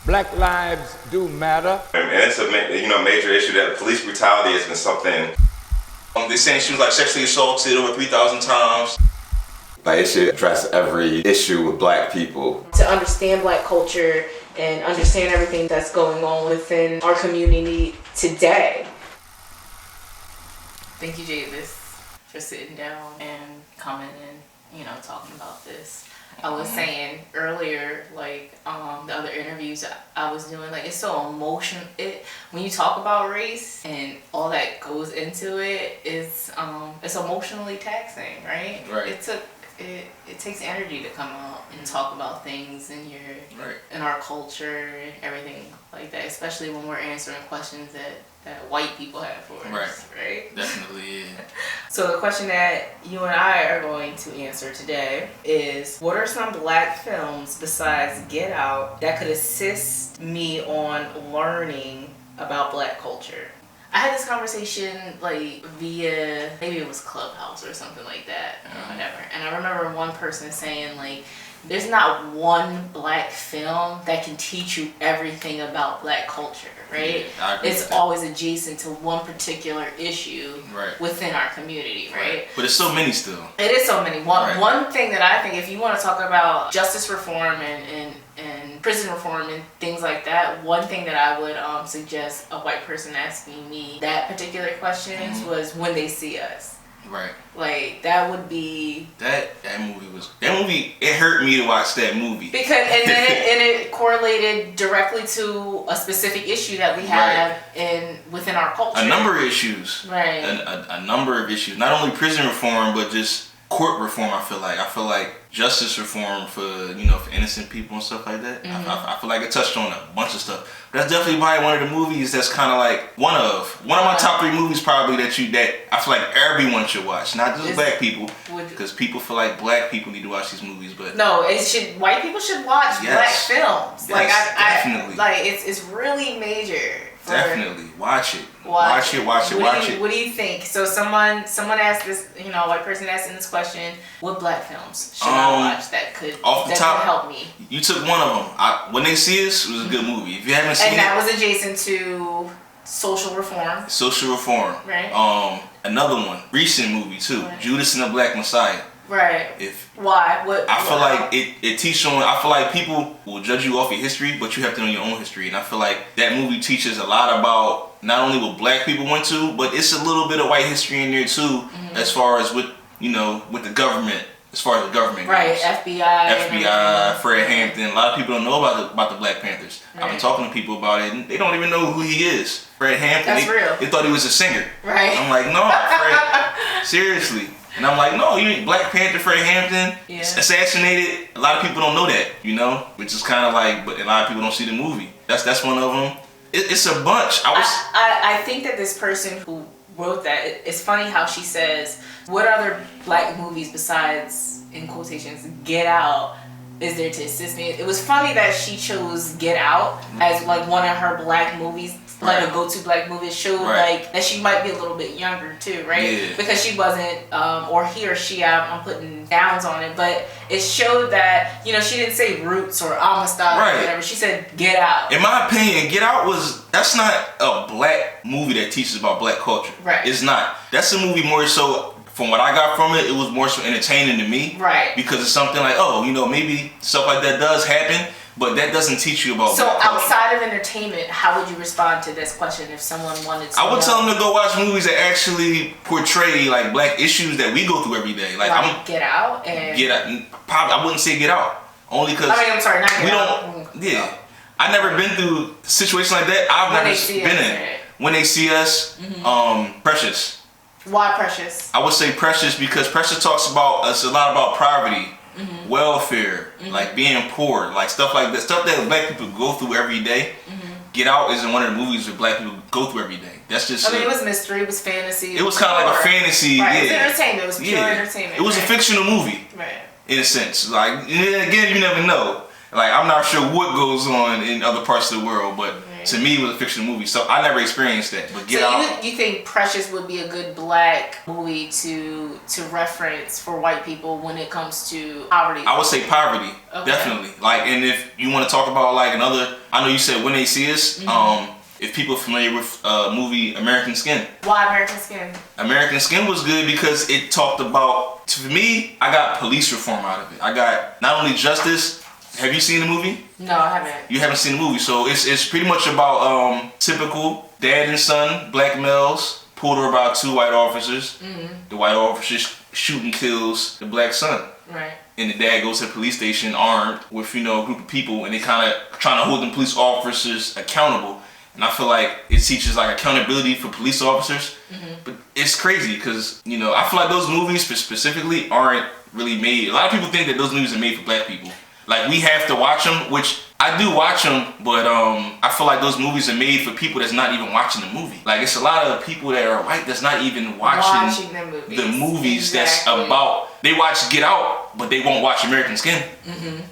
Black lives do matter. And it's a major issue that police brutality has been something. They're saying she was like sexually assaulted over 3,000 times. Like it should address every issue with black people. To understand black culture and understand everything that's going on within our community today. Thank you, Javis, for sitting down and coming and, talking about this. I was saying earlier, like, the other interviews I was doing, like, it's so emotional. When you talk about race and all that goes into it, it's emotionally taxing, right? Right. It takes energy to come out and talk about things in our culture and everything like that, especially when we're answering questions that white people have for us, right? Definitely, yeah. So the question that you and I are going to answer today is, what are some black films besides Get Out that could assist me on learning about black culture? I had this conversation like via, maybe it was Clubhouse or something like that, or whatever. And I remember one person saying like, there's not one black film that can teach you everything about black culture, right? Yeah, it's always adjacent to one particular issue within our community, right? But it's so many still. It is so many. One thing that I think, if you want to talk about justice reform and prison reform and things like that, one thing that I would suggest a white person asking me that particular questions was when they see us. Right. Like that would be that movie. It hurt me to watch that movie because it correlated directly to a specific issue that we have within our culture. A number of issues. Right. A number of issues. Not only prison reform, but just court reform. I feel like justice reform for for innocent people and stuff like that. I feel like it touched on a bunch of stuff. That's definitely probably one of the movies that's kind of like one of my top 3 movies probably that I feel like everyone should watch, not just black people, because people feel like black people need to watch these movies, but no, white people should watch black films. Yes, like definitely. It's really major. Definitely watch it. Watch it. What do you think? So someone asked this, a white person asking this question: what black films should I watch that could could help me? You took one of them. When They See Us was a good movie. If you haven't seen it, and that was adjacent to social reform. Social reform. Right. Another one, recent movie too, Judas and the Black Messiah. Right. Why? I feel like it teaches on. I feel like people will judge you off your history, but you have to know your own history. And I feel like that movie teaches a lot about not only what black people went to, but it's a little bit of white history in there too, as far as with the government. As far as the government goes. FBI, Fred Hampton. A lot of people don't know about the Black Panthers. I've been talking to people about it, and they don't even know who he is. Fred Hampton. That's real. They thought he was a singer. Right. I'm like, no, Fred. Seriously. And I'm like, no, you Black Panther, Fred Hampton, assassinated. A lot of people don't know that, which is kind of like, but a lot of people don't see the movie. That's one of them. It's a bunch. I think that this person who wrote that, it's funny how she says, what other black movies besides, in quotations, Get Out is there to assist me? It was funny that she chose Get Out as like one of her black movies, like a go-to black movie. It showed like that she might be a little bit younger too, right? Yeah. Because she wasn't, or he or she, I'm putting downs on it, but it showed that, she didn't say Roots or Amistad or whatever. She said Get Out. In my opinion, Get Out that's not a black movie that teaches about black culture. Right. It's not. That's a movie more so, from what I got from it was more so entertaining to me. Right. Because it's something like, maybe stuff like that does happen, but that doesn't teach you about so black culture. Outside of entertainment, how would you respond to this question if someone wanted to I would tell them to go watch movies that actually portray like black issues that we go through every day. Like Get Out and Get Out. Probably I wouldn't say Get Out. Only because I'm sorry, not Get Out. Yeah. I never been through a situation like that. I've never been in. When They See Us, Precious. Why Precious? I would say Precious because Precious talks about us a lot about poverty, welfare, like being poor, like stuff like that, stuff that black people go through every day. Get Out isn't one of the movies that black people go through every day. That's just. It was mystery, it was fantasy. It was kind of like a fantasy. Right. Yeah. It was entertainment. It was pure entertainment. It was a fictional movie. Right. In a sense, like again, you never know. Like, I'm not sure what goes on in other parts of the world, but to me, it was a fictional movie, so I never experienced that. But Get Out. You think Precious would be a good black movie to reference for white people when it comes to poverty? I would say poverty, definitely. Like, and if you want to talk about like another, I know you said When They See Us. If people are familiar with movie American Skin. Why American Skin? American Skin was good because it talked about, to me, I got police reform out of it. I got not only justice. Have you seen the movie? No, I haven't. You haven't seen the movie, so it's pretty much about typical dad and son, black males, pulled over by two white officers. The white officers shoot and kills the black son. Right. And the dad goes to the police station armed with, a group of people, and they kind of trying to hold the police officers accountable. And I feel like it teaches like accountability for police officers. But it's crazy because, I feel like those movies specifically aren't really made. A lot of people think that those movies are made for black people. Like, we have to watch them, which I do watch them, but I feel like those movies are made for people that's not even watching the movie. Like, it's a lot of people that are white that's not even watching the movies that's about. They watch Get Out, but they won't watch American Skin.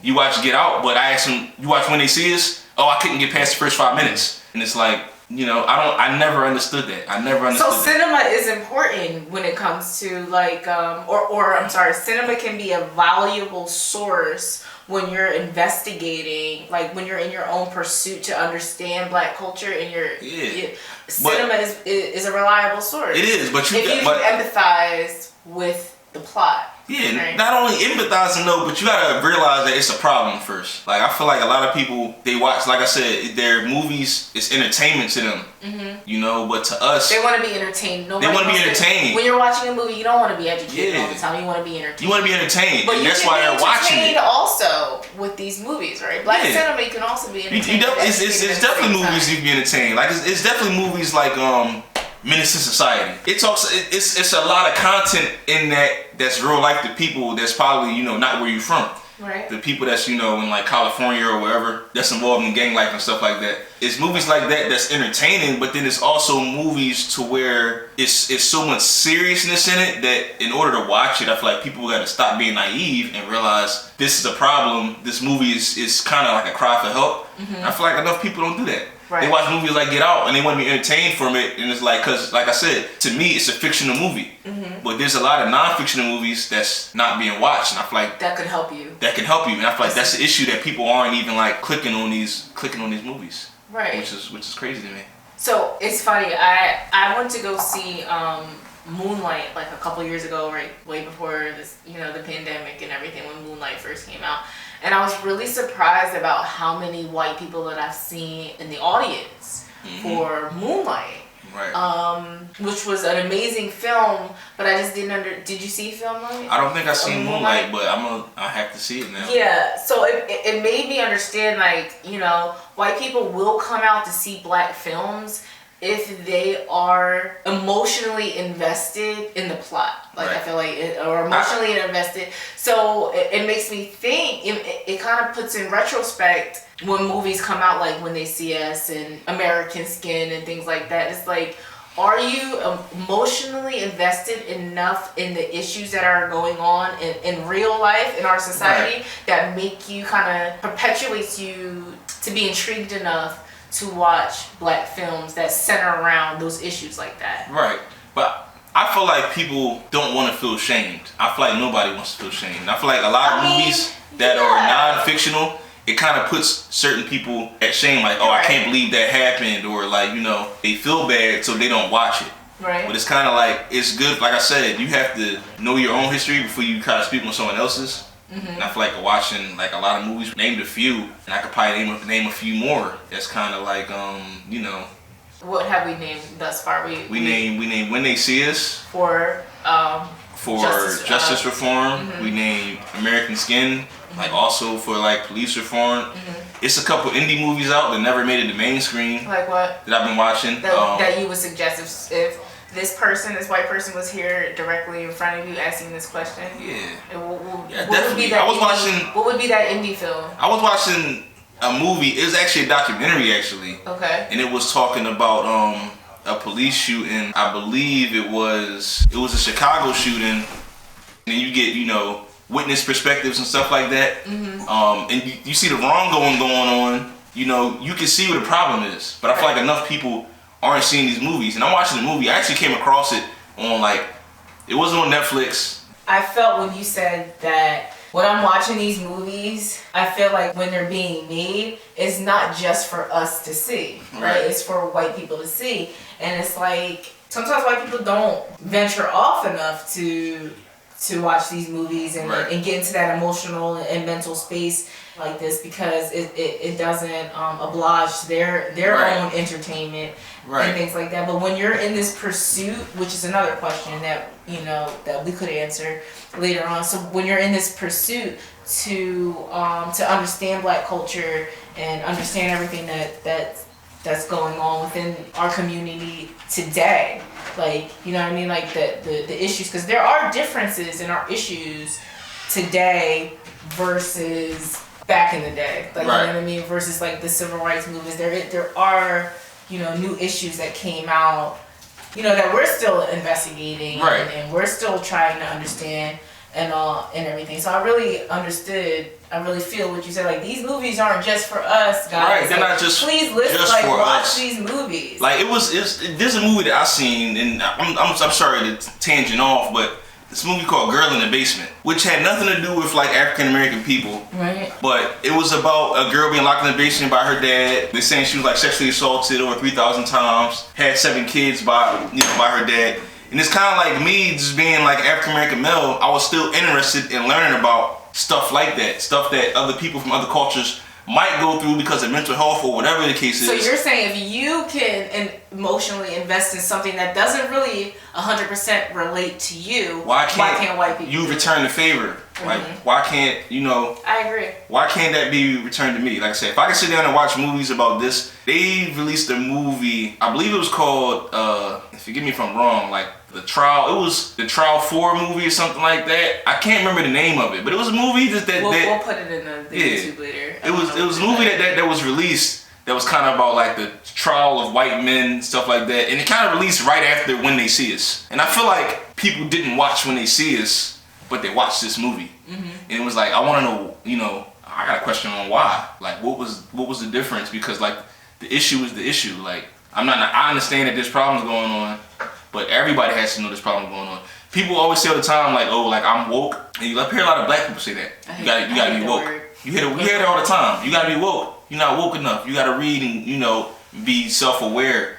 You watch Get Out, but I ask them, you watch When They See Us? Oh, I couldn't get past the first 5 minutes. And it's like, I never understood that. So cinema is important when it comes to like, cinema can be a valuable source when you're investigating, like when you're in your own pursuit to understand black culture, and cinema is a reliable source. It is, but if you can empathize with the plot. Yeah, right? Not only empathizing though, but you gotta realize that it's a problem first. Like, I feel like a lot of people, they watch, like I said, their movies, it's entertainment to them. But to us, they want to be entertained. They want to be entertained. When you're watching a movie, you don't want to be educated all the time. You want to be entertained. You want to be entertained, but and that's why they're watching it. Also, with these movies, right? Black cinema, you can also be entertained. It's definitely movies you can be entertained. Like, it's definitely movies like Menace to Society. It's a lot of content in that's real life to people that's probably not where you're from. Right. The people that's in like California or wherever that's involved in gang life and stuff like that. It's movies like that that's entertaining, but then it's also movies to where it's so much seriousness in it that in order to watch it, I feel like people got to stop being naive and realize this is a problem. This movie is kind of like a cry for help. I feel like enough people don't do that. Right. They watch movies like Get Out and they want to be entertained from it, and it's like, because like I said, to me it's a fictional movie, but there's a lot of non-fictional movies that's not being watched, and I feel like that could help you. And I feel like that's the issue, that people aren't even like clicking on these movies, right? Which is crazy to me. So it's funny. I went to go see Moonlight like a couple years ago, right, way before this, the pandemic and everything, when Moonlight first came out. And I was really surprised about how many white people that I've seen in the audience for Moonlight. Right. Which was an amazing film, but I just did you see film Moonlight? I don't think I've seen Moonlight, but I have to see it now. Yeah, so it made me understand, like, white people will come out to see black films if they are emotionally invested in the plot. Like, right. I feel like or emotionally invested. So it makes me think, it kind of puts in retrospect when movies come out, like When They See Us and American Skin and things like that. It's like, are you emotionally invested enough in the issues that are going on in real life in our society, right, that make you perpetuates you to be intrigued enough to watch black films that center around those issues like that? Right. But I feel like people don't want to feel shamed. I feel like nobody wants to feel shamed. I feel like a lot of movies that are non-fictional, it kind of puts certain people at shame, like, oh, right, I can't believe that happened, or like, they feel bad so they don't watch it. Right. But it's kind of like, it's good, like I said, you have to know your own history before you kind of speak on someone else's. And I feel like watching like a lot of movies, named a few, and I could probably name a few more. That's kind of like, What have we named thus far? We named When They See Us for justice reform. We named American Skin, like also for like police reform. It's a couple indie movies out that never made it to main screen. Like what? That I've been watching. That you would suggest if this white person was here directly in front of you asking this question? Yeah. What definitely. What would be that indie film? I was watching a movie. It was actually a documentary, actually. Okay. And it was talking about a police shooting. I believe it was a Chicago shooting. And you get, witness perspectives and stuff like that. And you see the wrong going on, you know, you can see what the problem is. But I feel like enough people aren't seeing these movies. And I'm watching the movie. I actually came across it on it wasn't on Netflix. I felt when you said that when I'm watching these movies, I feel like when they're being made, it's not just for us to see, right? It's for white people to see. And it's like, sometimes white people don't venture off enough to watch these movies and get into that emotional and mental space like this, because it doesn't oblige their own entertainment and things like that. But when you're in this pursuit, which is another question that, you know, that we could answer later on. So when you're in this pursuit to understand Black culture and understand everything that's going on within our community today, like, you know what I mean, like the issues, because there are differences in our issues today versus back in the day, like, you know what I mean, versus like the civil rights movements. There are, you know, new issues that came out, you know, that we're still investigating and we're still trying to understand and everything. So I really understood. I really feel what you said. Like, these movies aren't just for us, guys. Right, they're like, not just please listen, just like, for watch us. these movies. Like, there's a movie that I seen, and I'm sorry to tangent off, but this movie called Girl in the Basement, which had nothing to do with like African American people. Right. But it was about a girl being locked in the basement by her dad. They're saying she was like sexually assaulted over 3,000 times, had 7 kids by her dad. And it's kind of like me just being like African American male, I was still interested in learning about stuff like that, stuff that other people from other cultures might go through because of mental health or whatever the case is. So you're saying if you can emotionally invest in something that doesn't really 100% relate to you, why can't white people? You return the favor. Like, why can't, you know? I agree. Why can't that be returned to me? Like I said, if I can sit down and watch movies about this, they released a movie, I believe it was called, forgive me if I'm wrong, like The Trial. It was the Trial 4 movie or something like that. I can't remember the name of it, but it was a movie that we'll put it in the YouTube later. It was a movie that was released that was kind of about like the trial of white men, stuff like that, and it kind of released right after When They See Us. And I feel like people didn't watch When They See Us, but they watched this movie, and it was like, I want to know, you know, I got a question on why. Like, what was the difference? Because like the issue is the issue. Like, I understand that there's problems going on, but everybody has to know there's problems going on. People always say all the time, like, oh, like, I'm woke, and you hear a lot of Black people say that. You gotta be woke. You hear it all the time. You gotta be woke. You're not woke enough. You gotta read and, you know, be self-aware.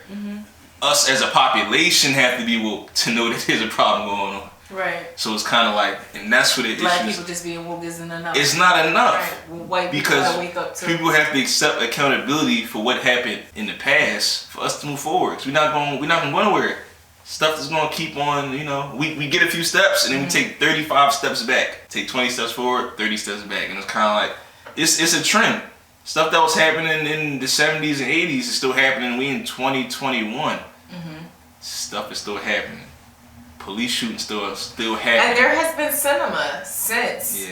Us as a population have to be woke to know that there's a problem going on. Right. So it's kind of like, and that's what it is. Black people just being woke isn't enough. It's not enough. Right. Well, white people because gotta wake up too. People have to accept accountability for what happened in the past for us to move forward. Cause we're not gonna go anywhere. Stuff is gonna keep on, you know. We get a few steps and then we take 35 steps back. Take 20 steps forward, 30 steps back, and it's kind of like it's a trend. Stuff that was happening in the 70s and 80s is still happening. We in 2021. Stuff is still happening. Police shooting still happening. And there has been cinema since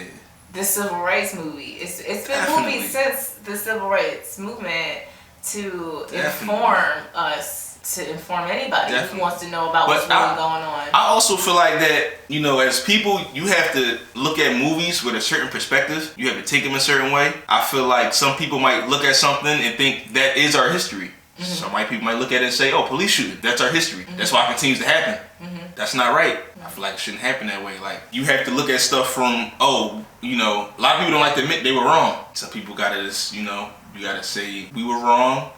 the Civil Rights movie. It's been movies since the Civil Rights movement to inform us, to inform anybody who wants to know about what's really going on. I also feel like that, you know, as people, you have to look at movies with a certain perspective. You have to take them a certain way. I feel like some people might look at something and think that is our history. Some white people might look at it and say, oh, police shooting, that's our history. That's why it continues to happen. That's not right. I feel like it shouldn't happen that way. Like, you have to look at stuff from, oh, you know, a lot of people don't like to admit they were wrong. Some people gotta just, you know, you gotta say, we were wrong,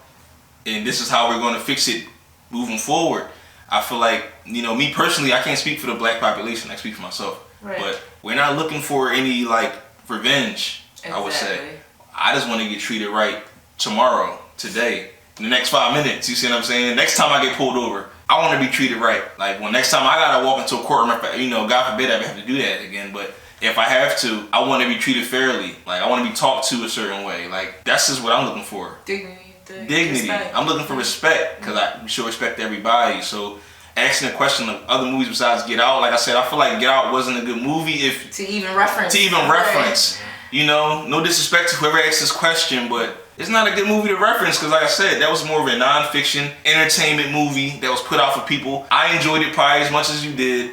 and this is how we're gonna fix it moving forward. I feel like, you know, me personally, I can't speak for the Black population, I speak for myself. Right. But we're not looking for any, like, revenge, I would say. I just want to get treated right tomorrow, today, in the next 5 minutes, you see what I'm saying? Next time I get pulled over, I want to be treated right. Like, when next time I gotta walk into a courtroom, you know, God forbid I have to do that again, but if I have to, I want to be treated fairly. Like, I want to be talked to a certain way. Like, that's just what I'm looking for. Dignity. Respect. I'm looking for respect, because I show respect to everybody. So asking a question of other movies besides Get Out, like I said, I feel like Get Out wasn't a good movie to even reference. You know, no disrespect to whoever asked this question, but it's not a good movie to reference, because like I said, that was more of a non-fiction entertainment movie that was put out for people. I enjoyed it probably as much as you did,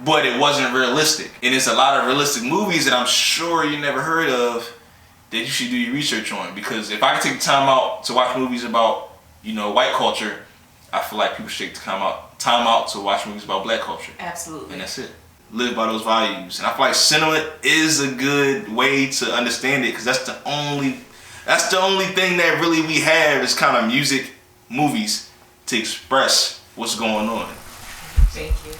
but it wasn't realistic. And it's a lot of realistic movies that I'm sure you never heard of that you should do your research on. Because if I could take the time out to watch movies about, white culture, I feel like people should take the time out to watch movies about black culture. Absolutely. And that's it. Live by those values. And I feel like cinema is a good way to understand it, because that's the only thing that really we have is kind of music, movies, to express what's going on. Thank you.